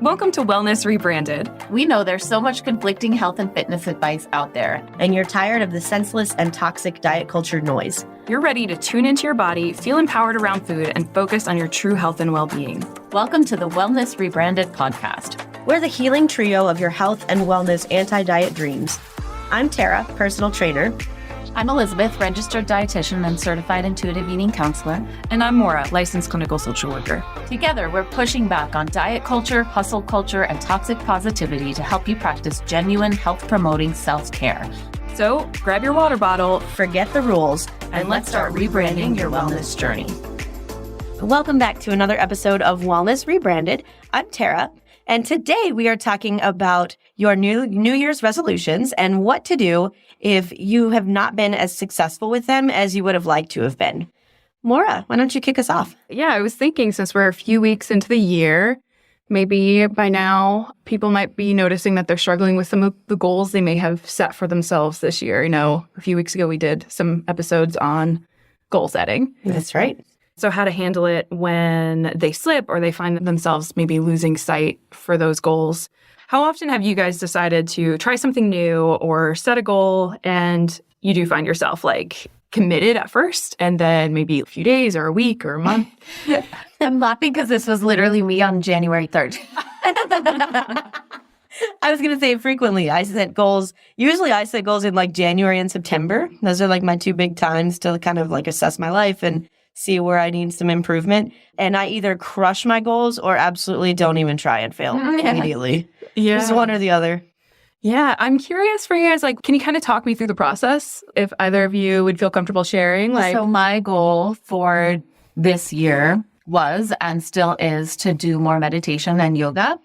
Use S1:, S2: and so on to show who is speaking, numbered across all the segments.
S1: Welcome to Wellness Rebranded.
S2: We know there's so much conflicting health and fitness advice out there.
S3: And you're tired of the senseless and toxic diet culture noise.
S1: You're ready to tune into your body, feel empowered around food, and focus on your true health and well-being.
S2: Welcome to the Wellness Rebranded podcast.
S3: We're the healing trio of your health and wellness anti-diet dreams. I'm Tara, personal trainer.
S2: I'm Elizabeth, registered dietitian and certified intuitive eating counselor.
S1: And I'm Maura, licensed clinical social worker.
S2: Together, we're pushing back on diet culture, hustle culture, and toxic positivity to help you practice genuine health-promoting self-care.
S1: So grab your water bottle,
S3: forget the rules,
S2: and let's start rebranding your wellness journey.
S3: Welcome back to another episode of Wellness Rebranded. I'm Tara, and today we are talking about your New Year's resolutions and what to do if you have not been as successful with them as you would have liked to have been. Maura, why don't you kick us off?
S1: Yeah, I was thinking since we're a few weeks into the year, maybe by now people might be noticing that they're struggling with some of the goals they may have set for themselves this year. You know, a few weeks ago we did some episodes on goal setting.
S3: That's right.
S1: So how to handle it when they slip or they find themselves maybe losing sight for those goals. How often have you guys decided to try something new or set a goal and you do find yourself like committed at first and then maybe a few days or a week or a month?
S2: I'm laughing because this was literally me on January 3rd.
S3: I was going to say frequently I set goals. Usually I set goals in like January and September. Those are like my two big times to kind of like assess my life and see where I need some improvement. And I either crush my goals or absolutely don't even try and fail immediately.
S1: Yeah.
S3: Just one or the other.
S1: Yeah. I'm curious for you guys, like, can you kind of talk me through the process if either of you would feel comfortable sharing?
S2: So my goal for this year was and still is to do more meditation and yoga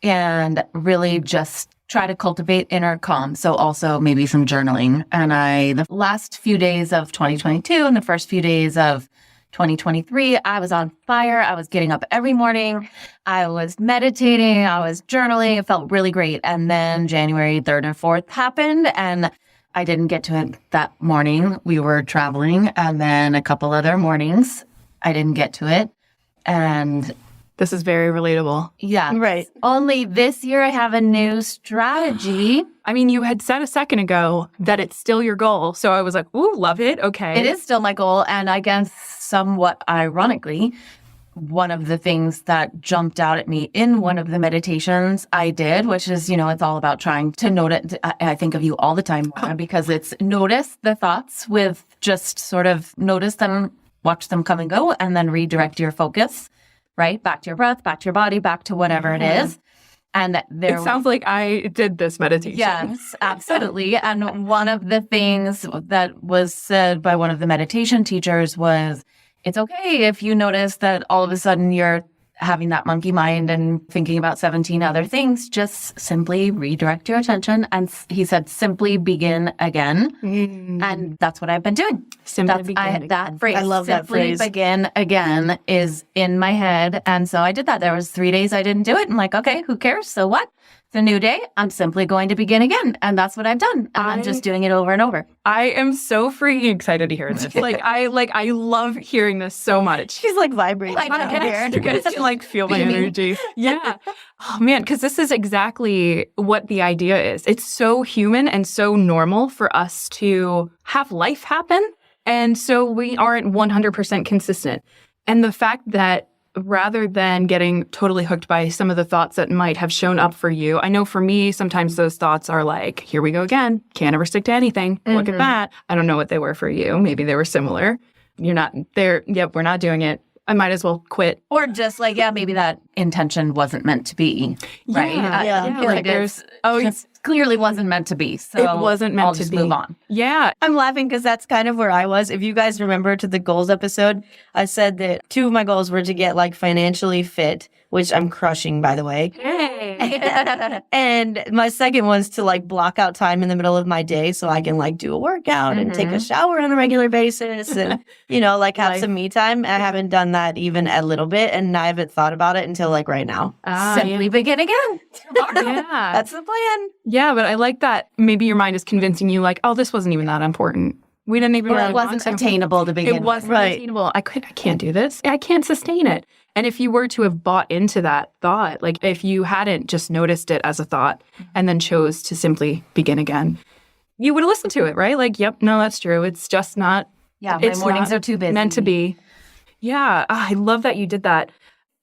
S2: and really just try to cultivate inner calm. So also maybe some journaling. And the last few days of 2022 and the first few days of 2023, I was on fire. I was getting up every morning. I was meditating. I was journaling. It felt really great. And then January 3rd and 4th happened and I didn't get to it that morning. We were traveling. And then a couple other mornings, I didn't get to it. And
S1: this is very relatable.
S2: yeah.
S3: Right.
S2: Only this year I have a new strategy.
S1: I mean, you had said a second ago that it's still your goal. So I was like, ooh, love it. Okay.
S2: It is still my goal. And I guess somewhat ironically, one of the things that jumped out at me in one of the meditations I did, which is, you know, it's all about trying to notice. I think of you all the time because it's notice the thoughts with just sort of notice them, watch them come and go, and then redirect your focus, right? Back to your breath, back to your body, back to whatever it is. And
S1: it sounds like I did this meditation.
S2: Yes, absolutely. And one of the things that was said by one of the meditation teachers was, it's okay if you notice that all of a sudden you're having that monkey mind and thinking about 17 other things, just simply redirect your attention. And he said, simply begin again. And that's what I've been doing. That phrase,
S3: I love that phrase.
S2: Simply begin again is in my head. And so I did that. There was 3 days I didn't do it. I'm like, okay, who cares? So what? It's a new day. I'm simply going to begin again. And that's what I've done. And I'm just doing it over and over.
S1: I am so freaking excited to hear this. I love hearing this so much.
S3: She's like vibrating.
S1: You guys can like feel my energy. Yeah. Oh man, because this is exactly what the idea is. It's so human and so normal for us to have life happen. And so we aren't 100% consistent. And the fact that rather than getting totally hooked by some of the thoughts that might have shown up for you, I know for me, sometimes those thoughts are like, here we go again. Can't ever stick to anything. Look at that. I don't know what they were for you. Maybe they were similar. You're not there. Yep, we're not doing it. I might as well quit.
S2: Or just like, yeah, maybe that intention wasn't meant to be. Right?
S3: Yeah.
S2: I feel like it clearly wasn't meant to be. So
S1: it wasn't meant
S2: I'll
S1: to
S2: just
S1: be.
S2: move on.
S1: Yeah.
S3: I'm laughing because that's kind of where I was. If you guys remember to the goals episode, I said that two of my goals were to get like financially fit, which I'm crushing, by the way.
S1: Hey.
S3: And my second was to like block out time in the middle of my day so I can like do a workout and take a shower on a regular basis and, you know, like have some me time. I haven't done that even a little bit and I haven't thought about it until like right now.
S2: Simply begin again.
S1: Yeah.
S3: That's the plan.
S1: Yeah, but I like that maybe your mind is convincing you like, oh, this wasn't even that important. We didn't even
S2: Or
S1: really
S2: it wasn't
S1: want to.
S2: attainable to begin
S1: It wasn't
S3: Right.
S1: attainable. I can't do this. I can't sustain it. And if you were to have bought into that thought, like if you hadn't just noticed it as a thought and then chose to simply begin again, you would have listened to it, right? Like, yep, no, that's true. It's just not.
S2: Yeah, my
S1: it's
S2: mornings
S1: not
S2: are too busy.
S1: meant to be. Yeah, I love that you did that.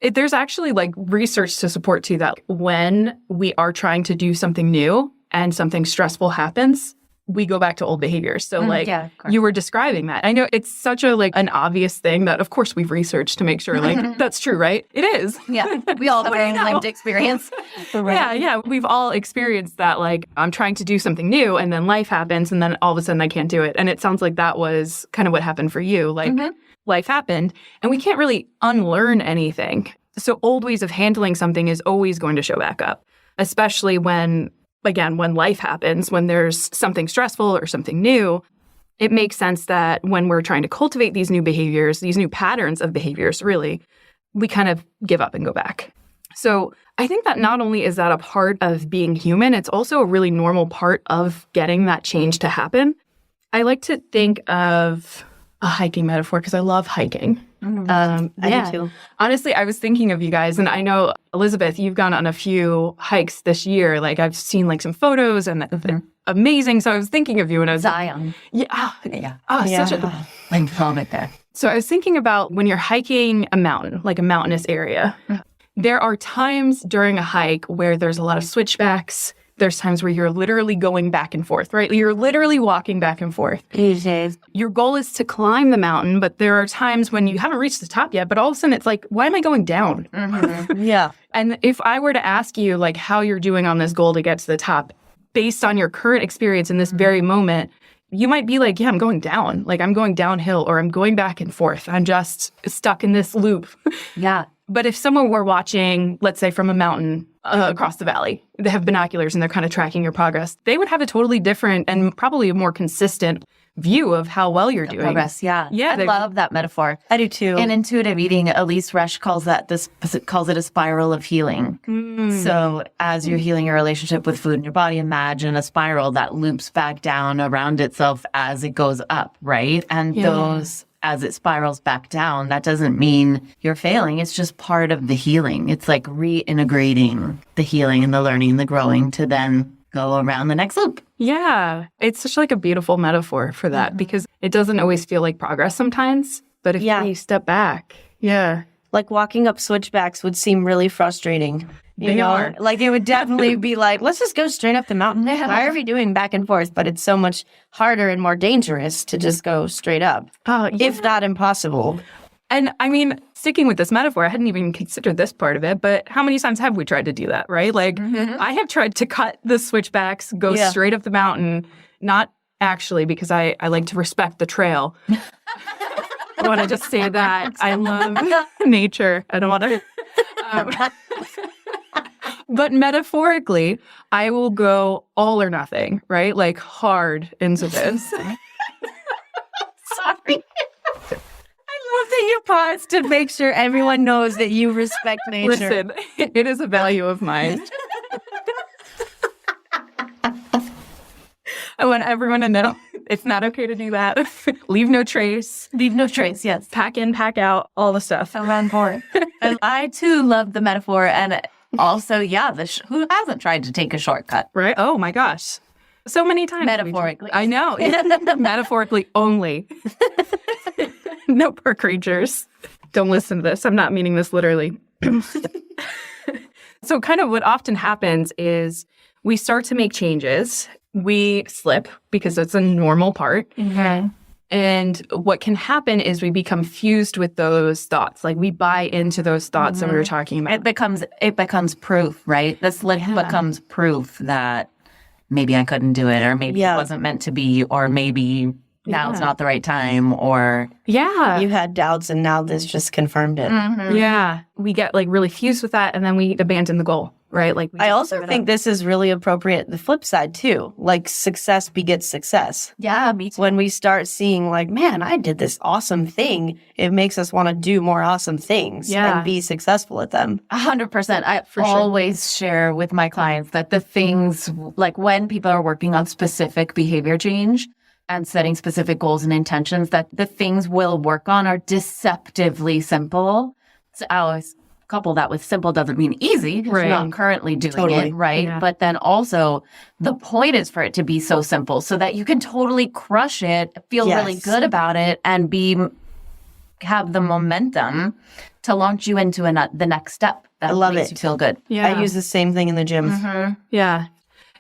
S1: There's actually like research to support too that when we are trying to do something new and something stressful happens, we go back to old behaviors. So you were describing that. I know it's such a like an obvious thing that of course we've researched to make sure like that's true, right? It is.
S2: Yeah. We all have a lived experience.
S1: Yeah. We've all experienced that like I'm trying to do something new and then life happens and then all of a sudden I can't do it. And it sounds like that was kind of what happened for you. Like life happened and we can't really unlearn anything. So old ways of handling something is always going to show back up, especially when life happens, when there's something stressful or something new. It makes sense that when we're trying to cultivate these new behaviors, these new patterns of behaviors, really, we kind of give up and go back. So I think that not only is that a part of being human, it's also a really normal part of getting that change to happen. I like to think of a hiking metaphor because I love hiking.
S3: I do too.
S1: Honestly, I was thinking of you guys, and I know, Elizabeth, you've gone on a few hikes this year. Like, I've seen, like, some photos, and they're amazing. So I was thinking of you, and I was
S2: Zion.
S1: Such a...
S2: Like, love it there.
S1: So I was thinking about when you're hiking a mountain, like a mountainous area, there are times during a hike where there's a lot of switchbacks. There's times where you're literally going back and forth, right? You're literally walking back and forth. Your goal is to climb the mountain, but there are times when you haven't reached the top yet, but all of a sudden it's like, why am I going down?
S3: Yeah.
S1: And if I were to ask you like how you're doing on this goal to get to the top, based on your current experience in this very moment, you might be like, yeah, I'm going down. Like I'm going downhill or I'm going back and forth. I'm just stuck in this loop.
S2: Yeah.
S1: But if someone were watching, let's say from a mountain across the valley, they have binoculars and they're kind of tracking your progress, they would have a totally different and probably a more consistent view of how well you're doing.
S2: Progress, yeah.
S1: Yeah.
S2: I love that metaphor.
S3: I do too.
S2: In intuitive eating, Elise Resch calls it a spiral of healing. So as you're healing your relationship with food in your body, imagine a spiral that loops back down around itself as it goes up, right? And as it spirals back down, that doesn't mean you're failing. It's just part of the healing. It's like reintegrating the healing and the learning and the growing to then go around the next loop.
S1: Yeah. It's such like a beautiful metaphor for that because it doesn't always feel like progress sometimes. But if you step back,
S3: like walking up switchbacks would seem really frustrating. You know, like it would definitely be like, let's just go straight up the mountain. Why are we doing back and forth? But it's so much harder and more dangerous to just go straight up, if not impossible.
S1: And I mean, sticking with this metaphor, I hadn't even considered this part of it, but how many times have we tried to do that, right? Like I have tried to cut the switchbacks, go straight up the mountain, not actually because I like to respect the trail. I want to just say that I love nature. I don't want to... But metaphorically, I will go all or nothing, right? Like hard into this.
S3: Sorry. I love that you paused to make sure everyone knows that you respect nature.
S1: Listen, it is a value of mine. I want everyone to know it's not okay to do that. Leave no trace.
S2: Leave no trace, yes.
S1: Pack in, pack out, all the stuff.
S2: So on board. And I too love the metaphor. And also, who hasn't tried to take a shortcut?
S1: Right? Oh my gosh. So many times.
S2: Metaphorically.
S1: I know. Metaphorically only. No, poor creatures. Don't listen to this. I'm not meaning this literally. So kind of what often happens is we start to make changes. We slip because it's a normal part. And what can happen is we become fused with those thoughts. Like we buy into those thoughts that we were talking about.
S2: It becomes proof, right? The slip becomes proof that maybe I couldn't do it, or maybe it wasn't meant to be, or maybe now it's not the right time, or...
S3: Yeah. You had doubts and now this just confirmed it.
S1: Yeah. We get like really fused with that and then we abandon the goal, right? Like
S3: I also think this is really appropriate, the flip side too. Like success begets success.
S2: Yeah, me too.
S3: When we start seeing like, man, I did this awesome thing, it makes us want to do more awesome things and be successful at them.
S2: 100%. I always share with my clients that the things, like when people are working on specific behavior change and setting specific goals and intentions, that the things we'll work on are deceptively simple, So I always couple that with simple doesn't mean easy because
S1: Right.
S2: you're not currently doing
S3: Totally.
S2: it, right?
S1: Yeah.
S2: But then also the point is for it to be so simple so that you can totally crush it, feel really
S3: Yes.
S2: good about it, and have the momentum to launch you into the next step that
S3: I love
S2: makes
S3: it.
S2: you feel good.
S1: Yeah.
S3: I use the same thing in the gym.
S1: Yeah.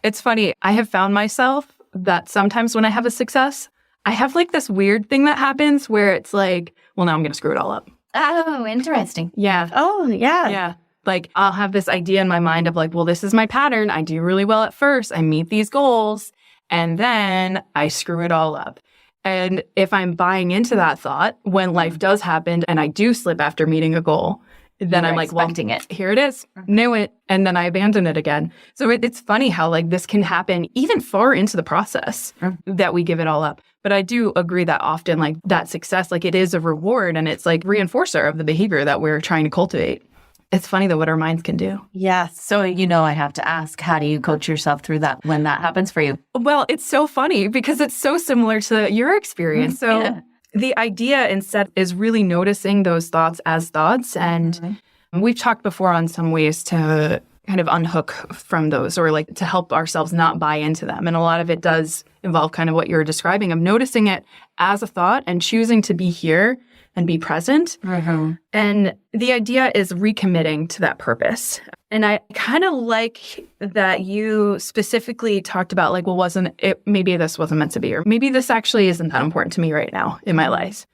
S1: It's funny. I have found myself that sometimes when I have a success, I have like this weird thing that happens where it's like, well, now I'm going to screw it all up.
S2: Oh, interesting.
S1: Yeah.
S3: Oh, yeah.
S1: Yeah. Like I'll have this idea in my mind of like, well, this is my pattern. I do really well at first. I meet these goals and then I screw it all up. And if I'm buying into that thought when life does happen and I do slip after meeting a goal, then
S2: You're
S1: I'm like, well,
S2: expecting it.
S1: here it is. Knew it. And then I abandon it again. So it's funny how like this can happen even far into the process that we give it all up. But I do agree that often like that success, like it is a reward and it's like reinforcer of the behavior that we're trying to cultivate. It's funny though what our minds can do.
S3: Yes.
S2: So, I have to ask, how do you coach yourself through that when that happens for you?
S1: Well, it's so funny because it's so similar to your experience. So
S2: Yeah.
S1: the idea instead is really noticing those thoughts as thoughts. And we've talked before on some ways to kind of unhook from those or like to help ourselves not buy into them. And a lot of it does involve kind of what you're describing of noticing it as a thought and choosing to be here and be present. And the idea is recommitting to that purpose. And I kind of like that you specifically talked about like, well, maybe this wasn't meant to be, or maybe this actually isn't that important to me right now in my life.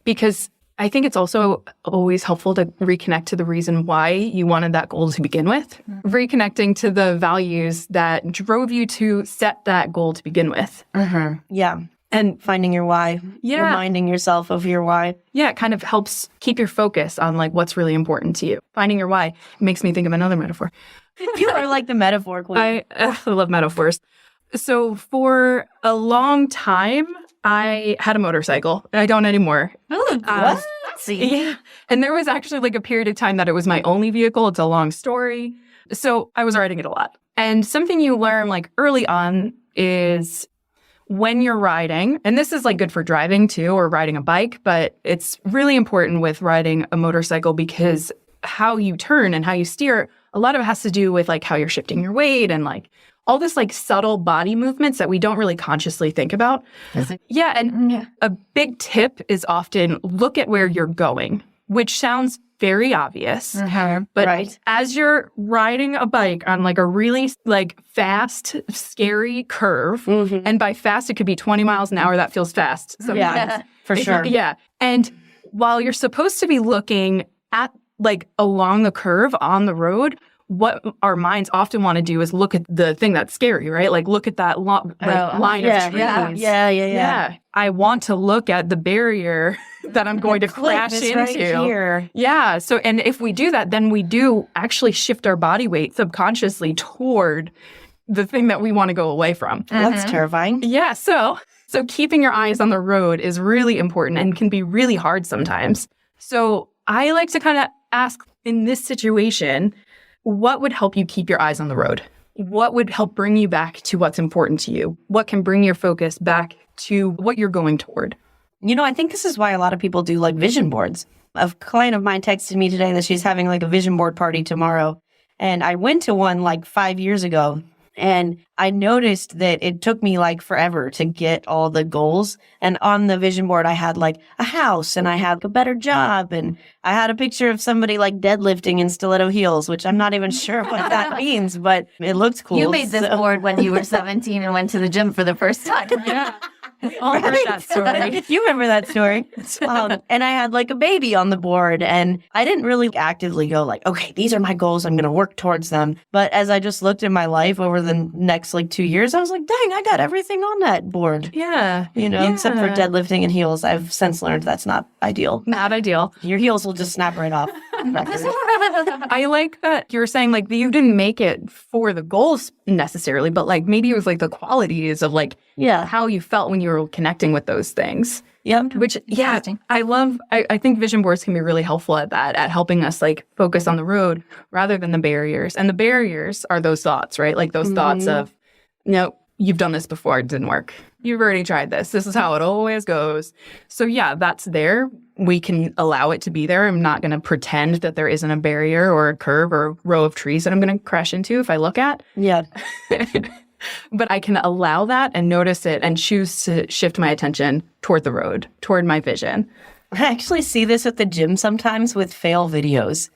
S1: Because I think it's also always helpful to reconnect to the reason why you wanted that goal to begin with. Reconnecting to the values that drove you to set that goal to begin with.
S3: Yeah.
S1: And
S3: Finding your why.
S1: Yeah.
S3: Reminding yourself of your why.
S1: yeah, it kind of helps keep your focus on like what's really important to you. Finding your why makes me think of another metaphor.
S3: You are like the metaphor queen.
S1: I love metaphors. So for a long time, I had a motorcycle. I don't anymore.
S3: What? See?
S1: Yeah. And there was actually like a period of time that it was my only vehicle. It's a long story. So I was riding it a lot. And something you learn like early on is when you're riding, and this is like good for driving too, or riding a bike, but it's really important with riding a motorcycle because how you turn and how you steer, a lot of it has to do with like how you're shifting your weight and like all this like subtle body movements that we don't really consciously think about. Yeah. And a big tip is often look at where you're going, which sounds very obvious. But
S3: Right.
S1: as you're riding a bike on like a really like fast, scary curve, and by fast, it could be 20 miles an hour. That feels fast.
S3: Yeah, for sure.
S1: Yeah. And while you're supposed to be looking at like along the curve on the road, what our minds often want to do is look at the thing that's scary, right? Like look at that line of trees. Yeah. I want to look at the barrier that I'm going to crash
S3: It's
S1: into.
S3: right here.
S1: Yeah. So, and if we do that, then we do actually shift our body weight subconsciously toward the thing that we want to go away from.
S3: That's terrifying.
S1: Yeah. So keeping your eyes on the road is really important and can be really hard sometimes. So I like to kind of ask in this situation, what would help you keep your eyes on the road? What would help bring you back to what's important to you? What can bring your focus back to what you're going toward?
S3: I think this is why a lot of people do like vision boards. A client of mine texted me today that she's having like a vision board party tomorrow. And I went to one like 5 years ago. And I noticed that it took me like forever to get all the goals. And on the vision board, I had like a house and I had a better job. And I had a picture of somebody like deadlifting in stiletto heels, which I'm not even sure what that means, but it looked cool.
S2: You made this board when you were 17 and went to the gym for the first time.
S1: Yeah. We all heard that story.
S3: You remember that story. And I had like a baby on the board and I didn't really actively go like, okay, these are my goals. I'm going to work towards them. But as I just looked at my life over the next like 2 years, I was like, dang, I got everything on that board.
S1: Yeah.
S3: Except for deadlifting and heels. I've since learned that's not ideal.
S1: Not ideal.
S3: Your heels will just snap right off.
S1: I like that you're saying like you didn't make it for the goals necessarily, but like maybe it was like the qualities of like how you felt when you were connecting with those things.
S3: Yep.
S1: Which, I think vision boards can be really helpful at that, at helping us like focus on the road rather than the barriers. And the barriers are those thoughts, right? Like those thoughts of, no, you've done this before, it didn't work. You've already tried this. This is how it always goes. So yeah, that's there. we can allow it to be there. I'm not going to pretend that there isn't a barrier or a curve or a row of trees that I'm going to crash into if I look at.
S3: Yeah.
S1: But I can allow that and notice it and choose to shift my attention toward the road, toward my vision.
S3: I actually see this at the gym sometimes with fail videos.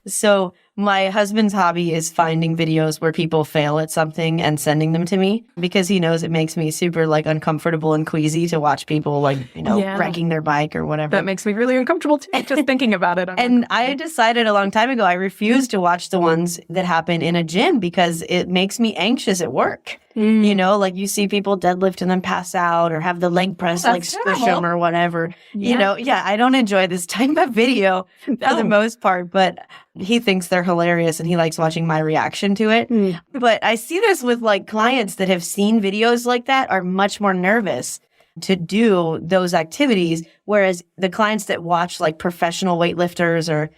S3: So my husband's hobby is finding videos where people fail at something and sending them to me because he knows it makes me super like uncomfortable and queasy to watch people like, wrecking their bike or whatever.
S1: That makes me really uncomfortable too, just thinking about it.
S3: And I decided a long time ago, I refuse to watch the ones that happen in a gym because it makes me anxious at work. Like you see people deadlift and then pass out or have the leg press squish them or whatever. I don't enjoy this type of video for the most part, but he thinks they're hilarious and he likes watching my reaction to it. But I see this with like clients that have seen videos like that are much more nervous to do those activities. Whereas the clients that watch like professional weightlifters or,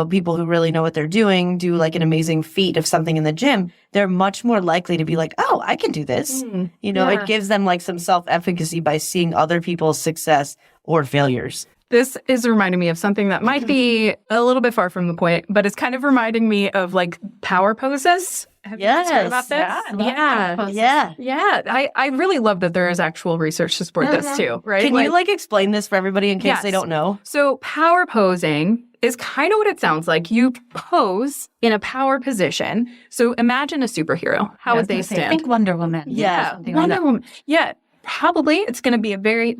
S3: people who really know what they're doing, do like an amazing feat of something in the gym, they're much more likely to be like, oh, I can do this. It gives them like some self-efficacy by seeing other people's success or failures.
S1: This is reminding me of something that might be a little bit far from the point, but it's kind of reminding me of like power poses. Have you guys heard about this? Yeah. I really love that there is actual research to support this too, right?
S3: Can you explain this for everybody in case they don't know?
S1: So power posing is kind of what it sounds like. You pose in a power position. So imagine a superhero. How would they stand?
S2: I think Wonder Woman.
S1: Yeah. Wonder Woman. Yeah. Probably it's going to be a very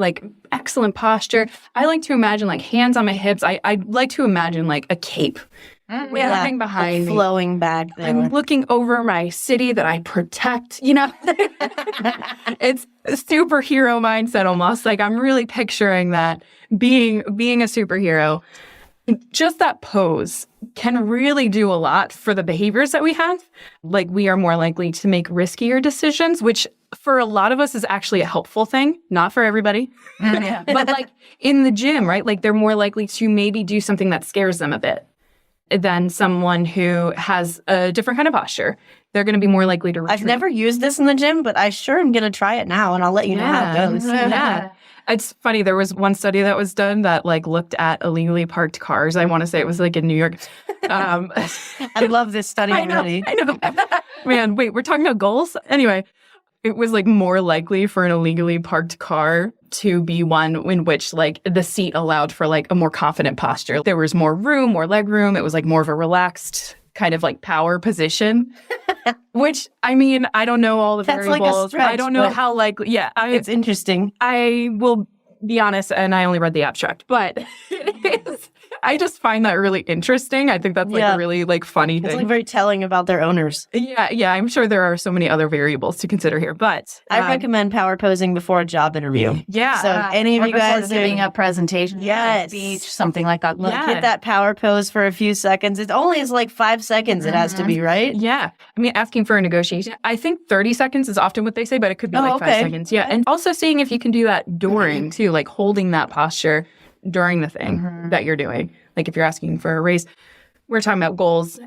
S1: excellent posture. I like to imagine hands on my hips. I like to imagine a cape waving behind me,
S3: flowing back there.
S1: I'm looking over my city that I protect. It's a superhero mindset almost. I'm really picturing that being a superhero. Just that pose can really do a lot for the behaviors that we have. We are more likely to make riskier decisions, which for a lot of us is actually a helpful thing, not for everybody. But in the gym, right? They're more likely to maybe do something that scares them a bit than someone who has a different kind of posture. They're going to be more likely to retreat.
S3: I've never used this in the gym, but I sure am going to try it now, and I'll let you know how it goes.
S1: Yeah. It's funny. There was one study that was done that looked at illegally parked cars. I want to say it was in New York.
S3: I love this study already.
S1: I know. Man, wait, we're talking about goals? Anyway, it was more likely for an illegally parked car to be one in which the seat allowed for a more confident posture. There was more room, more leg room. It was more of a relaxed kind of power position, which I don't know all the variables.
S3: Stretch,
S1: I don't know how likely. Yeah,
S3: it's interesting.
S1: I will be honest, and I only read the abstract, but I just find that really interesting. I think that's a really funny thing.
S3: It's very telling about their owners.
S1: Yeah. I'm sure there are so many other variables to consider here, but
S3: I recommend power posing before a job interview.
S1: Yeah.
S3: So any of you guys
S2: giving a presentation, speech, something like that.
S3: Hit that power pose for a few seconds. It only is 5 seconds. It has to be, right?
S1: Yeah. Asking for a negotiation. I think 30 seconds is often what they say, but it could be 5 seconds. Yeah. And also seeing if you can do that during too, holding that posture during the thing that you're doing. If you're asking for a raise, we're talking about goals.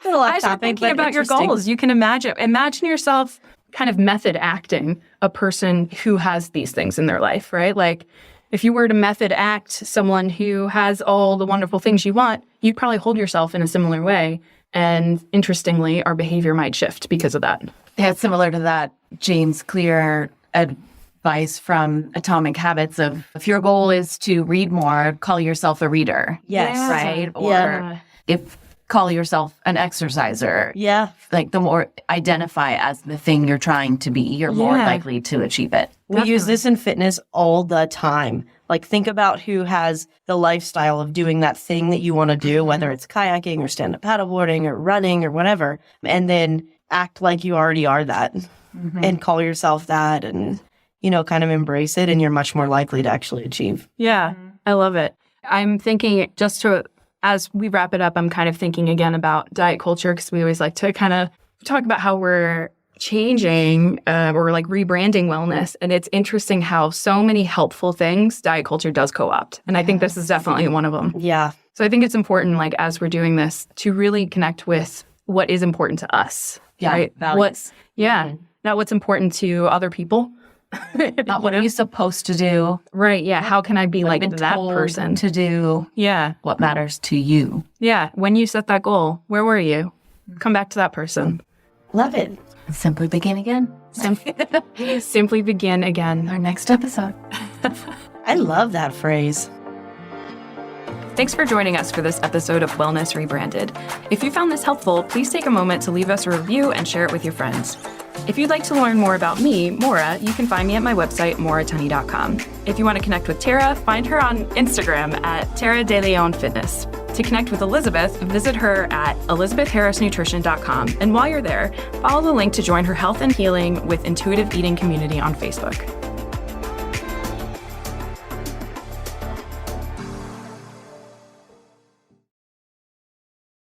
S1: Thinking about your goals, you can imagine yourself kind of method acting a person who has these things in their life, right? If you were to method act someone who has all the wonderful things you want, you'd probably hold yourself in a similar way. And interestingly, our behavior might shift because of that.
S2: Yeah, it's similar to that James Clear advice from Atomic Habits of if your goal is to read more, call yourself a reader.
S3: Yes.
S2: Right? Or if call yourself an exerciser.
S3: Yeah.
S2: The more identify as the thing you're trying to be, you're more likely to achieve it.
S3: We use this in fitness all the time. Think about who has the lifestyle of doing that thing that you want to do, whether it's kayaking or stand-up paddleboarding or running or whatever, and then act like you already are that and call yourself that and kind of embrace it, and you're much more likely to actually achieve.
S1: Yeah, I love it. I'm thinking as we wrap it up, I'm kind of thinking again about diet culture because we always like to kind of talk about how we're changing or rebranding wellness. And it's interesting how so many helpful things diet culture does co-opt. And I think this is definitely one of them.
S3: Yeah.
S1: So I think it's important, as we're doing this, to really connect with what is important to us.
S2: Yeah.
S1: Right?
S2: Values.
S1: Not what's important to other people.
S2: Not what are you supposed to do?
S1: Right. Yeah. How can I be like
S2: Been
S1: that
S2: told
S1: person?
S2: to do
S1: Yeah.
S2: what matters to you.
S1: Yeah. When you set that goal, where were you? Come back to that person.
S3: Love it.
S2: Simply begin again.
S1: Simply begin again.
S2: Our next episode.
S3: I love that phrase.
S1: Thanks for joining us for this episode of Wellness Rebranded. If you found this helpful, please take a moment to leave us a review and share it with your friends. If you'd like to learn more about me, Maura, you can find me at my website, mauratunny.com. If you want to connect with Tara, find her on Instagram at Tara De Leon Fitness. To connect with Elizabeth, visit her at elizabethharrisnutrition.com. And while you're there, follow the link to join her health and healing with intuitive eating community on Facebook.